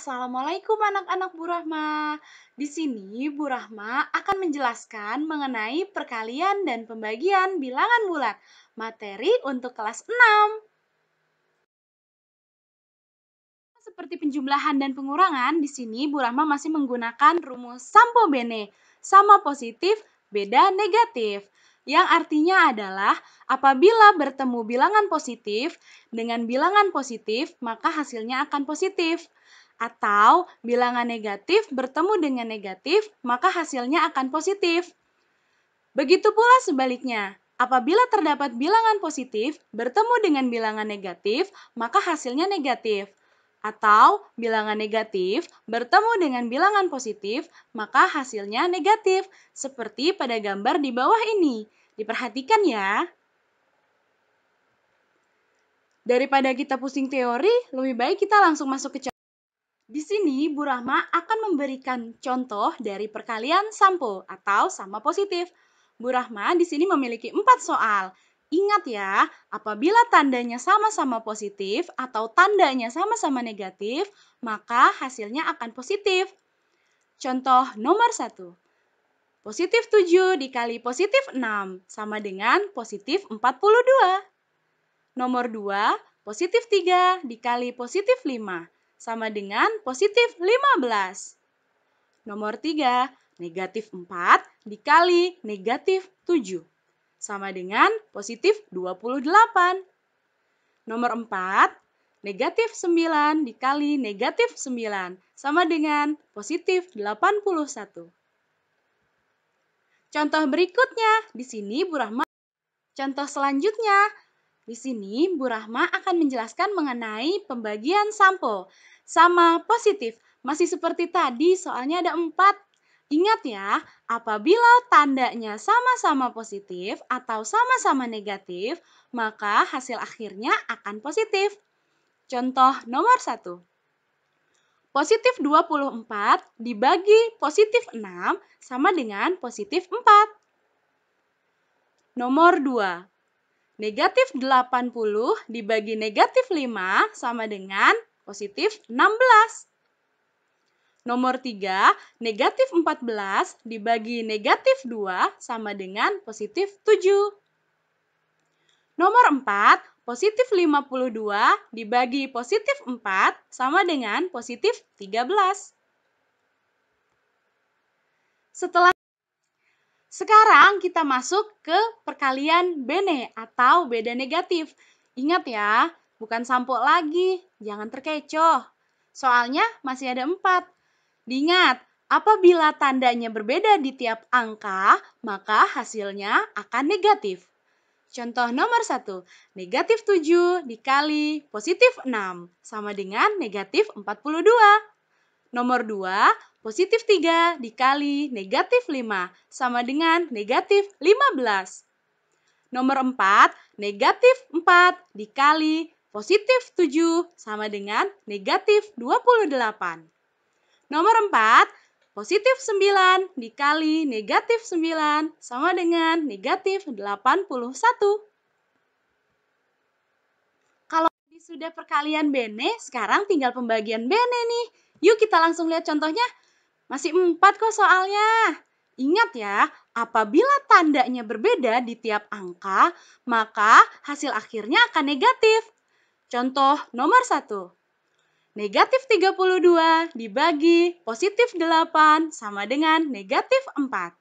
Assalamualaikum anak-anak Bu Rahma. Di sini Bu Rahma akan menjelaskan mengenai perkalian dan pembagian bilangan bulat. Materi untuk kelas 6. Seperti penjumlahan dan pengurangan, di sini Bu Rahma masih menggunakan rumus Sampo Bene. Sama positif, beda negatif. Yang artinya adalah apabila bertemu bilangan positif dengan bilangan positif, maka hasilnya akan positif. Atau bilangan negatif bertemu dengan negatif, maka hasilnya akan positif. Begitu pula sebaliknya. Apabila terdapat bilangan positif bertemu dengan bilangan negatif, maka hasilnya negatif. Atau bilangan negatif bertemu dengan bilangan positif, maka hasilnya negatif. Seperti pada gambar di bawah ini. Diperhatikan ya. Daripada kita pusing teori, lebih baik kita langsung masuk ke contoh. Di sini Bu Rahma akan memberikan contoh dari perkalian sampo atau sama positif. Bu Rahma di sini memiliki 4 soal. Ingat ya, apabila tandanya sama-sama positif atau tandanya sama-sama negatif, maka hasilnya akan positif. Contoh nomor 1. Positif 7 dikali positif 6 sama dengan positif 42. Nomor 2, positif 3 dikali positif 5 sama dengan positif 15. Nomor 3, negatif 4 dikali negatif 7 sama dengan positif 28. Nomor 4, negatif 9 dikali negatif 9 sama dengan positif 81. Contoh berikutnya, di sini Bu Rahma. Contoh selanjutnya, di sini Bu Rahma akan menjelaskan mengenai pembagian sampo. Sama positif, masih seperti tadi soalnya ada 4. Ingat ya, apabila tandanya sama-sama positif atau sama-sama negatif, maka hasil akhirnya akan positif. Contoh nomor 1. Positif 24 dibagi positif 6 sama dengan positif 4. Nomor 2. Negatif 80 dibagi negatif 5 sama dengan positif 16. Nomor 3, negatif 14 dibagi negatif 2 sama dengan positif 7. Nomor 4, positif 52 dibagi positif 4 sama dengan positif 13. Sekarang kita masuk ke perkalian bene atau beda negatif. Ingat ya, bukan sampo lagi, jangan terkecoh. Soalnya masih ada 4. Diingat, apabila tandanya berbeda di tiap angka, maka hasilnya akan negatif. Contoh nomor 1, negatif 7 dikali positif 6 sama dengan negatif 42. Nomor 2, positif 3 dikali negatif 5 sama dengan negatif 15. Nomor 4, negatif 4 dikali positif 7 sama dengan negatif 28. Nomor 4, positif 9 dikali negatif 9 sama dengan negatif 81. Kalau sudah perkalian bene, sekarang tinggal pembagian bene nih. Yuk kita langsung lihat contohnya. Masih 4 kok soalnya. Ingat ya, apabila tandanya berbeda di tiap angka, maka hasil akhirnya akan negatif. Contoh nomor 1. Negatif 32 dibagi positif 8 sama dengan negatif 4.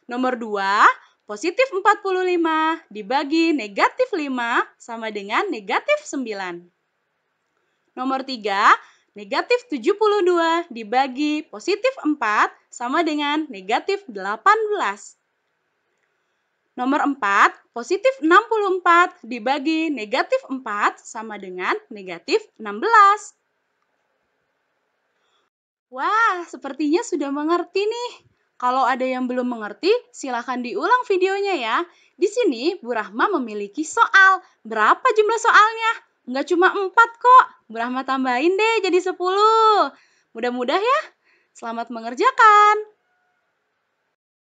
Nomor 2, positif 45 dibagi negatif 5 sama dengan negatif 9. Nomor 3, negatif 72 dibagi positif 4 sama dengan negatif 18. Nomor 4, positif 64 dibagi negatif 4 sama dengan negatif 16. Wah, sepertinya sudah mengerti nih. Kalau ada yang belum mengerti, silakan diulang videonya ya. Di sini Bu Rahma memiliki soal. Berapa jumlah soalnya? Nggak cuma 4 kok. Bu Rahma tambahin deh jadi 10. Mudah-mudahan ya. Selamat mengerjakan.